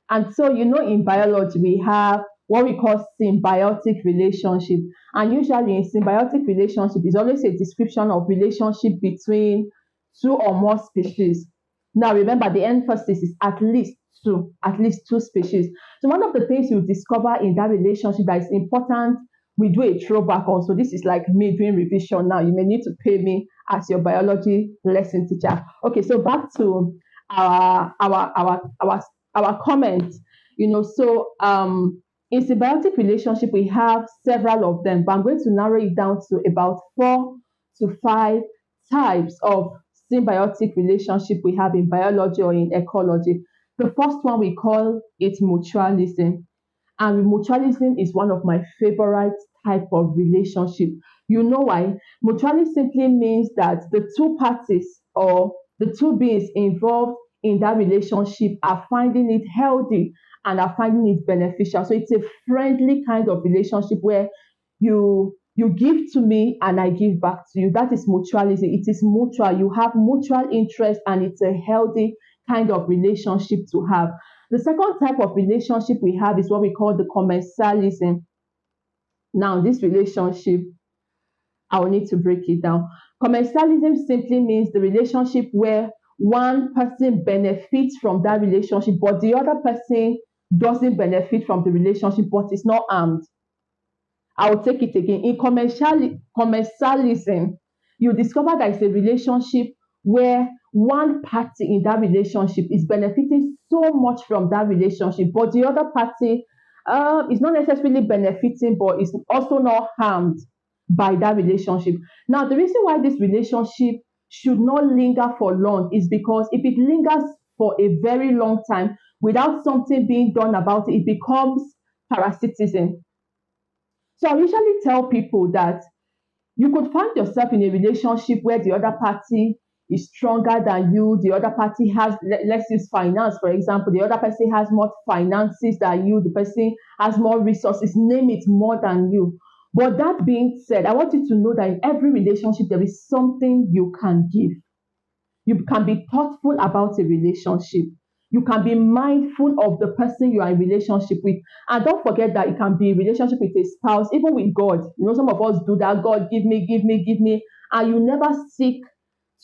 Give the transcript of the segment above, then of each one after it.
And so, in biology, we have what we call symbiotic relationship. And usually in symbiotic relationship is always a description of relationship between two or more species. Now, remember, the emphasis is at least two species. So one of the things you discover in that relationship that is important, we do a throwback on. So this is like me doing revision now. You may need to pay me as your biology lesson teacher. Okay, so back to our comment. In symbiotic relationship we have several of them, but I'm going to narrow it down to about 4 to 5 types of symbiotic relationship we have in biology or in ecology. The first one, we call it mutualism. And mutualism is one of my favorite type of relationship. You know why? Mutualism simply means that the two parties or the two beings involved in that relationship are finding it healthy and are finding it beneficial. So it's a friendly kind of relationship where you give to me and I give back to you. That is mutualism. It is mutual. You have mutual interest and it's a healthy kind of relationship to have. The second type of relationship we have is what we call the commensalism. Now, this relationship, I will need to break it down. Commensalism simply means the relationship where one person benefits from that relationship, but the other person doesn't benefit from the relationship, but is not armed. I will take it again. In commensalism, you discover that it's a relationship where one party in that relationship is benefiting so much from that relationship, but the other party is not necessarily benefiting, but is also not harmed by that relationship. Now, the reason why this relationship should not linger for long is because if it lingers for a very long time without something being done about it, it becomes parasitism. So I usually tell people that you could find yourself in a relationship where the other party is stronger than you, the other party has, let's use finance, for example, the other person has more finances than you, the person has more resources, name it, more than you. But that being said, I want you to know that in every relationship, there is something you can give. You can be thoughtful about a relationship. You can be mindful of the person you are in relationship with. And don't forget that it can be a relationship with a spouse, even with God. Some of us do that. God, give me, give me, give me. And you never seek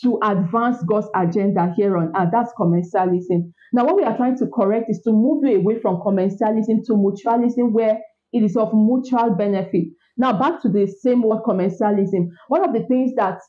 to advance God's agenda here on earth. That's commensalism. Now, what we are trying to correct is to move you away from commensalism to mutualism, where it is of mutual benefit. Now, back to the same word, commensalism. One of the things that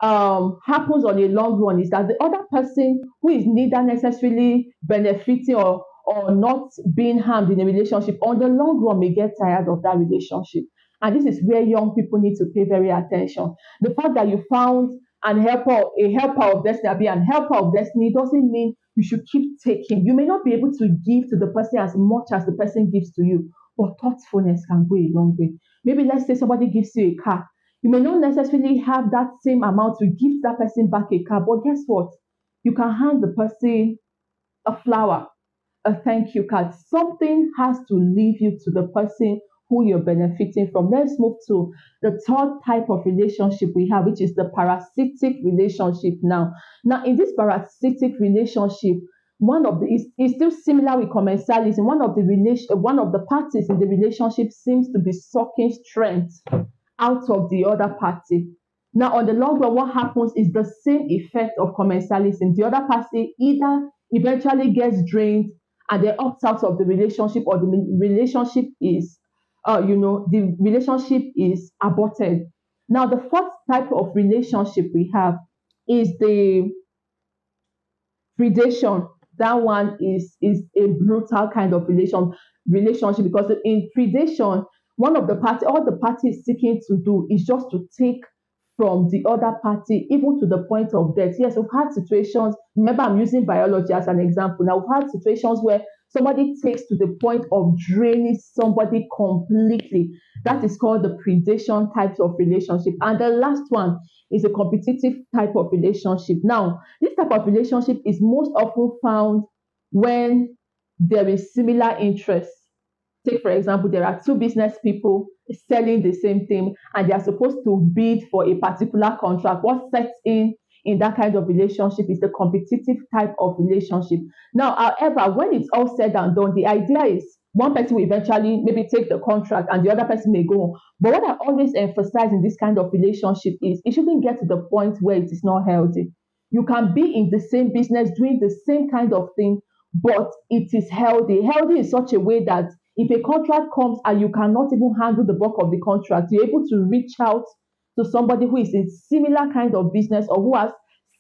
happens on a long run is that the other person who is neither necessarily benefiting or not being harmed in a relationship on the long run may get tired of that relationship. And this is where young people need to pay very attention. The fact that you found a helper of destiny, an helper of destiny, doesn't mean you should keep taking. You may not be able to give to the person as much as the person gives to you, but thoughtfulness can go a long way. Maybe let's say somebody gives you a car. You may not necessarily have that same amount to give that person back a car, but guess what? You can hand the person a flower, a thank you card. Something has to leave you to the person who you're benefiting from. Let's move to the third type of relationship we have, which is the parasitic relationship now. Now, in this parasitic relationship, one of the is still similar with commensalism. One of the parties in the relationship seems to be sucking strength out of the other party. Now, on the long run, what happens is the same effect of commensalism. The other party either eventually gets drained and they opt out of the relationship, or the relationship is aborted. Now, the fourth type of relationship we have is the predation. That one is a brutal kind of relationship, because in predation, all the party is seeking to do is just to take from the other party, even to the point of death. Yes, we've had situations. Remember, I'm using biology as an example. Now, we've had situations where somebody takes to the point of draining somebody completely. That is called the predation types of relationship. And the last one is a competitive type of relationship. Now, this type of relationship is most often found when there is similar interests. Take, for example, there are two business people selling the same thing and they are supposed to bid for a particular contract. What sets in in that kind of relationship is the competitive type of relationship. Now, however, when it's all said and done, the idea is one person will eventually maybe take the contract and the other person may go on. But what I always emphasize in this kind of relationship is it shouldn't get to the point where it is not healthy. You can be in the same business doing the same kind of thing, but it is healthy. Healthy in such a way that if a contract comes and you cannot even handle the bulk of the contract, you're able to reach out to somebody who is in similar kind of business or who has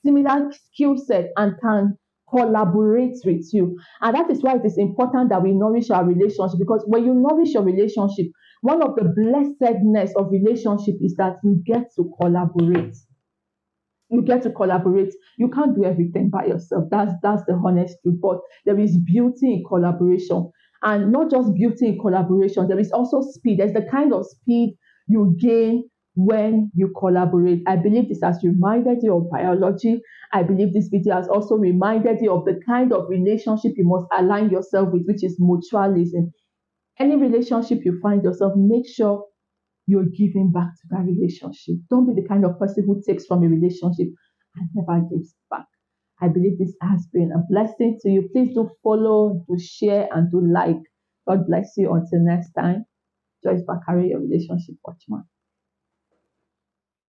similar skill set and can collaborate with you. And that is why it is important that we nourish our relationship, because when you nourish your relationship, one of the blessedness of relationship is that you get to collaborate. You get to collaborate. You can't do everything by yourself. That's the honest truth. But there is beauty in collaboration, and not just beauty in collaboration. There is also speed. There's the kind of speed you gain when you collaborate. I believe this has reminded you of biology. I believe this video has also reminded you of the kind of relationship you must align yourself with, which is mutualism. Any relationship you find yourself, make sure you're giving back to that relationship. Don't be the kind of person who takes from a relationship and never gives back. I believe this has been a blessing to you. Please do follow, do share, and do like. God bless you. Until next time, Joyce Bakare, your relationship watchman.